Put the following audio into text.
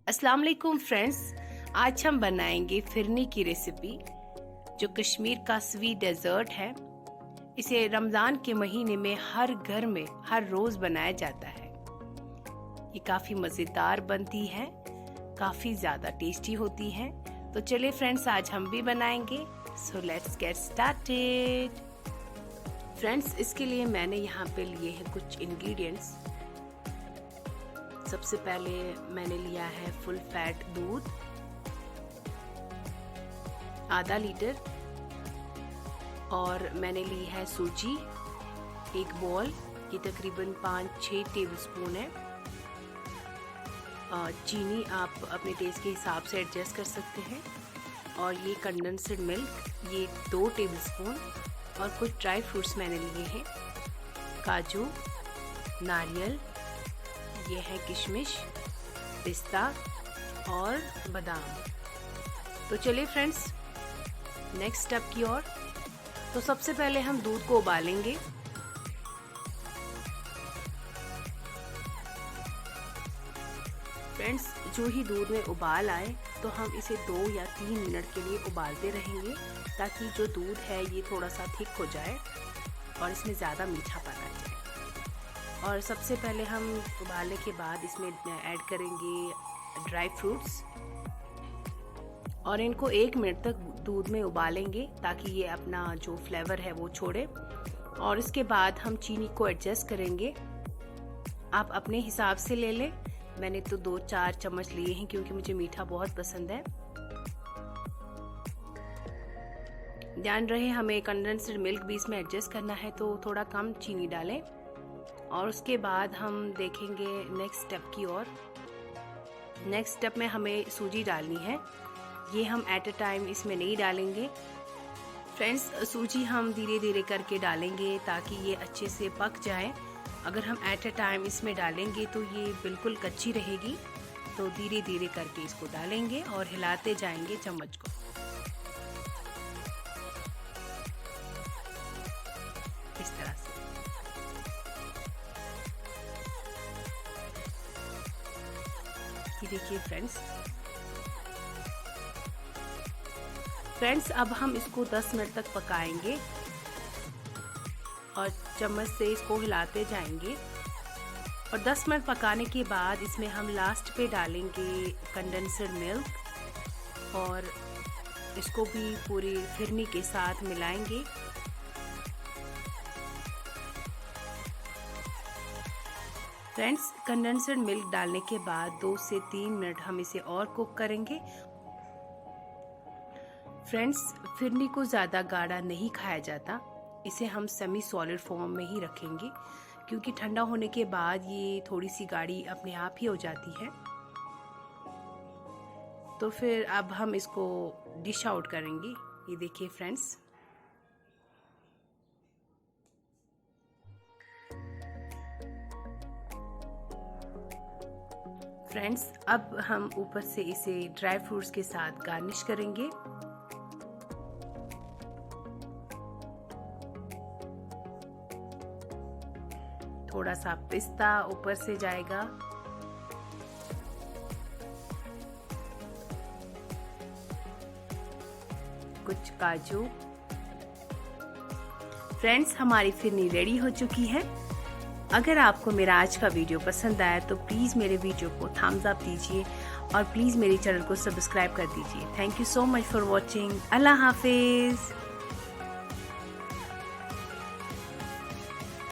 अस्सलाम वालेकुम फ्रेंड्स, आज हम बनाएंगे फिरनी की रेसिपी जो कश्मीर का स्वीट डेजर्ट है। इसे रमज़ान के महीने में हर घर में हर रोज़ बनाया जाता है। ये काफ़ी मज़ेदार बनती है, काफ़ी ज़्यादा टेस्टी होती है। तो चलिए फ्रेंड्स, आज हम भी बनाएंगे। So let's get started. Friends, इसके लिए मैंने यहाँ पे लिए हैं कुछ इंग्रेडिएंट्स। सबसे पहले मैंने लिया है फुल फैट दूध आधा लीटर, और मैंने ली है सूजी एक बॉल, ये तकरीबन 5-6 टेबलस्पून है। चीनी आप अपने टेस्ट के हिसाब से एडजस्ट कर सकते हैं। और ये कंडेंस्ड मिल्क ये 2 टेबलस्पून, और कुछ ड्राई फ्रूट्स मैंने लिए हैं, काजू, नारियल, ये है किशमिश, पिस्ता और बादाम। तो चलिए फ्रेंड्स, नेक्स्ट स्टेप की ओर। तो सबसे पहले हम दूध को उबालेंगे। फ्रेंड्स, जो ही दूध में उबाल आए तो हम इसे 2 या 3 मिनट के लिए उबालते रहेंगे, ताकि जो दूध है ये थोड़ा सा थिक हो जाए और इसमें ज़्यादा मीठापन आ जाए। और सबसे पहले हम उबालने के बाद इसमें ऐड करेंगे ड्राई फ्रूट्स, और इनको 1 मिनट तक दूध में उबालेंगे ताकि ये अपना जो फ्लेवर है वो छोड़े। और इसके बाद हम चीनी को एडजस्ट करेंगे। आप अपने हिसाब से ले लें, मैंने तो 2-4 चम्मच लिए हैं क्योंकि मुझे मीठा बहुत पसंद है। ध्यान रहे हमें कंडेंस्ड मिल्क भी इसमें एडजस्ट करना है, तो थोड़ा कम चीनी डालें। और उसके बाद हम देखेंगे नेक्स्ट स्टेप की ओर। नेक्स्ट स्टेप में हमें सूजी डालनी है। ये हम एट अ टाइम इसमें नहीं डालेंगे फ्रेंड्स। सूजी हम धीरे धीरे करके डालेंगे ताकि ये अच्छे से पक जाए। अगर हम एट अ टाइम इसमें डालेंगे तो ये बिल्कुल कच्ची रहेगी। तो धीरे धीरे करके इसको डालेंगे और हिलाते जाएंगे चम्मच को। इस तरह से ये देखिए फ्रेंड्स, अब हम इसको 10 मिनट तक पकाएंगे और चम्मच से इसको हिलाते जाएंगे। और 10 मिनट पकाने के बाद इसमें हम लास्ट पे डालेंगे कंडेंस्ड मिल्क, और इसको भी पूरी फिरनी के साथ मिलाएंगे। फ्रेंड्स, कंडेंस्ड मिल्क डालने के बाद 2 से 3 मिनट हम इसे और कुक करेंगे। फ्रेंड्स, फिरनी को ज़्यादा गाढ़ा नहीं खाया जाता, इसे हम सेमी सॉलिड फॉर्म में ही रखेंगे, क्योंकि ठंडा होने के बाद ये थोड़ी सी गाढ़ी अपने आप ही हो जाती है। तो फिर अब हम इसको डिश आउट करेंगे। ये देखिए फ्रेंड्स, अब हम ऊपर से इसे ड्राई फ्रूट्स के साथ गार्निश करेंगे। थोड़ा सा पिस्ता ऊपर से जाएगा, कुछ काजू। फ्रेंड्स, हमारी फिरनी रेडी हो चुकी है। अगर आपको मेरा आज का वीडियो पसंद आया तो प्लीज़ मेरे वीडियो को थम्स अप दीजिए, और प्लीज़ मेरे चैनल को सब्सक्राइब कर दीजिए। Thank you so much for watching. अल्लाह हाफिज़।